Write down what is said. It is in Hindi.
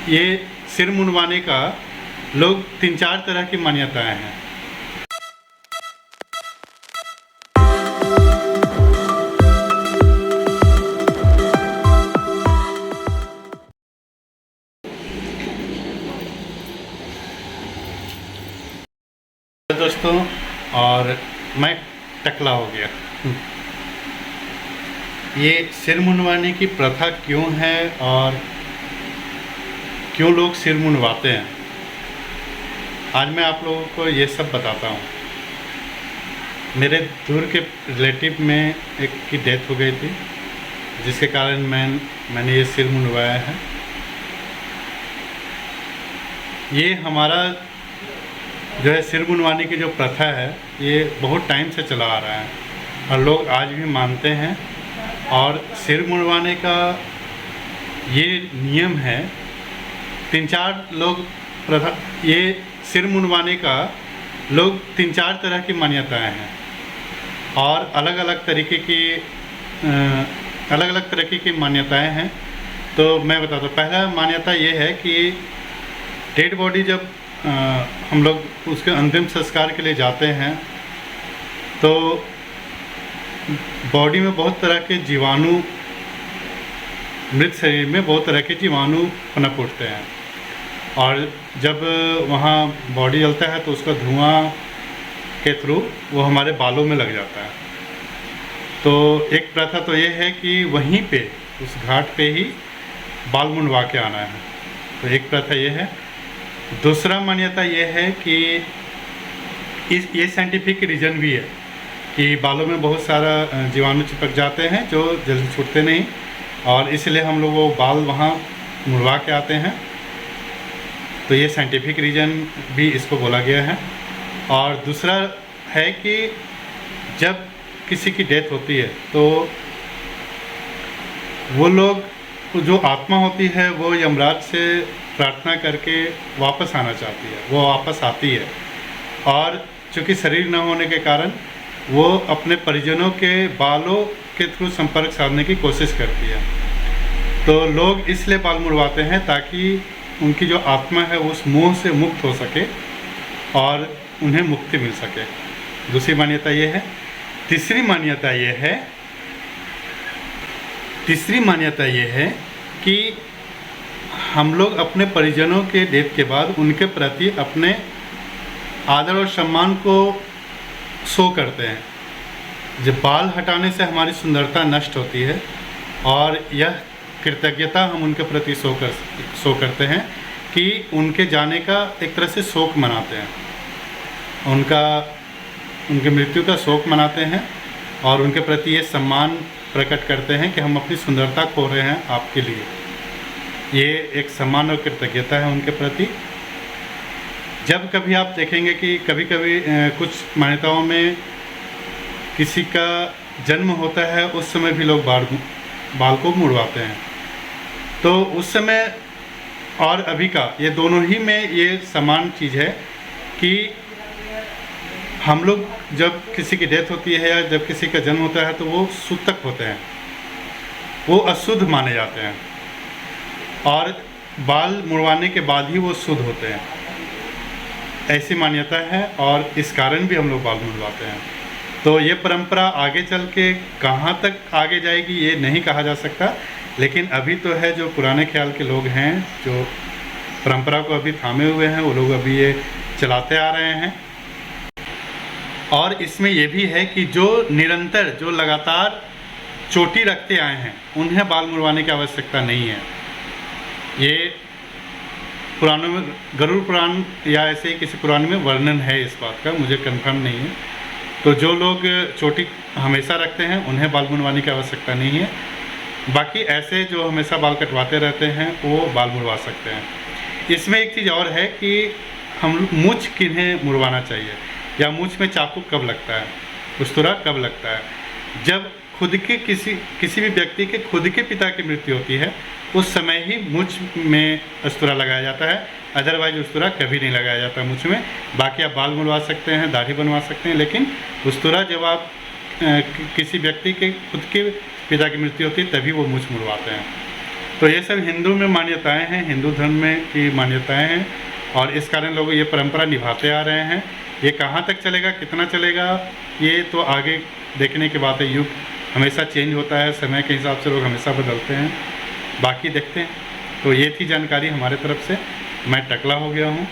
ये सिर मुंडवाने का लोग 3-4 तरह की मान्यताएं हैं। दोस्तों, और मैं टकला हो गया। ये सिर मुंडवाने की प्रथा क्यों है और क्यों लोग सिर मुंडवाते हैं, आज मैं आप लोगों को ये सब बताता हूँ। मेरे दूर के रिलेटिव में एक की डेथ हो गई थी, जिसके कारण मैंने ये सिर मुंडवाया है। ये हमारा जो है सिर मुंडवाने की जो प्रथा है, ये बहुत टाइम से चला आ रहा है और लोग आज भी मानते हैं। और सिर मुंडवाने का ये नियम है, 3-4 लोग प्रथा, ये सिर मुंडवाने का लोग 3-4 तरह की मान्यताएं हैं और अलग अलग तरीके की मान्यताएं हैं। तो मैं बताता हूँ। पहला मान्यता ये है कि डेड बॉडी जब हम लोग उसके अंतिम संस्कार के लिए जाते हैं तो बॉडी में बहुत तरह के जीवाणु, मृत शरीर में बहुत तरह के जीवाणु पनप उठते हैं और जब वहाँ बॉडी जलता है तो उसका धुआं के थ्रू वो हमारे बालों में लग जाता है। तो एक प्रथा तो ये है कि वहीं पे उस घाट पे ही बाल मुंडवा के आना है। तो एक प्रथा ये है। दूसरा मान्यता ये है कि ये साइंटिफिक रीज़न भी है कि बालों में बहुत सारा जीवाणु चिपक जाते हैं जो जल्दी छूटते नहीं, और इसलिए हम लोग वो बाल वहाँ मुड़वा के आते हैं। तो ये साइंटिफिक रीज़न भी इसको बोला गया है। और दूसरा है कि जब किसी की डेथ होती है तो वो लोग, जो आत्मा होती है, वो यमराज से प्रार्थना करके वापस आना चाहती है, वो वापस आती है। और चूँकि शरीर न होने के कारण वो अपने परिजनों के बालों के थ्रू संपर्क साधने की कोशिश करती है। तो लोग इसलिए बाल मुड़वाते हैं ताकि उनकी जो आत्मा है वो उस मोह से मुक्त हो सके और उन्हें मुक्ति मिल सके। दूसरी मान्यता ये है। तीसरी मान्यता ये है कि हम लोग अपने परिजनों के डेथ के बाद उनके प्रति अपने आदर और सम्मान को शो करते हैं। जब बाल हटाने से हमारी सुंदरता नष्ट होती है और यह कृतज्ञता हम उनके प्रति शो करते हैं कि उनके जाने का एक तरह से शोक मनाते हैं, उनके मृत्यु का शोक मनाते हैं और उनके प्रति ये सम्मान प्रकट करते हैं कि हम अपनी सुंदरता खो रहे हैं आपके लिए। ये एक सम्मान और कृतज्ञता है उनके प्रति। जब कभी आप देखेंगे कि कभी कभी कुछ मान्यताओं में किसी का जन्म होता है, उस समय भी लोग बाल को मुड़वाते हैं। तो उस समय और अभी का, ये दोनों ही में ये समान चीज़ है कि हम लोग जब किसी की डेथ होती है या जब किसी का जन्म होता है तो वो सूतक होते हैं, वो अशुद्ध माने जाते हैं और बाल मुड़वाने के बाद ही वो शुद्ध होते हैं। ऐसी मान्यता है और इस कारण भी हम लोग बाल मुड़वाते हैं। तो ये परंपरा आगे चल के कहाँ तक आगे जाएगी ये नहीं कहा जा सकता, लेकिन अभी तो है जो पुराने ख्याल के लोग हैं, जो परंपरा को अभी थामे हुए हैं, वो लोग अभी ये चलाते आ रहे हैं। और इसमें ये भी है कि जो निरंतर, जो लगातार चोटी रखते आए हैं, उन्हें बाल मुड़वाने की आवश्यकता नहीं है। ये पुराणों में, गरुड़ पुराण या ऐसे ही किसी पुराण में वर्णन है इस बात का, मुझे कंफर्म नहीं है। तो जो लोग चोटी हमेशा रखते हैं उन्हें बाल मुड़वाने की आवश्यकता नहीं है। बाकी ऐसे जो हमेशा बाल कटवाते रहते हैं वो बाल मुड़वा सकते हैं। इसमें एक चीज़ और है कि हम मूंछ किन्हें मुड़वाना चाहिए या मूंछ में चाकू कब लगता है, उस्तरा कब लगता है। जब खुद के किसी भी व्यक्ति के खुद के पिता की मृत्यु होती है उस समय ही मूंछ में उस्तरा लगाया जाता है, अदरवाइज उस्तरा कभी नहीं लगाया जाता मूंछ में। बाकी आप बाल मुड़वा सकते हैं, दाढ़ी बनवा सकते हैं, लेकिन उस्तरा जब आप किसी व्यक्ति के खुद के पिता की मृत्यु होती है तभी वो मूंछ मुड़वाते हैं। तो ये सब हिंदू में मान्यताएं हैं, हिंदू धर्म में की मान्यताएं हैं, और इस कारण लोग ये परंपरा निभाते आ रहे हैं। ये कहाँ तक चलेगा, कितना चलेगा, ये तो आगे देखने की बात है। युग हमेशा चेंज होता है, समय के हिसाब से लोग हमेशा बदलते हैं, बाकी देखते हैं। तो ये थी जानकारी हमारे तरफ से। मैं टकला हो गया हूँ।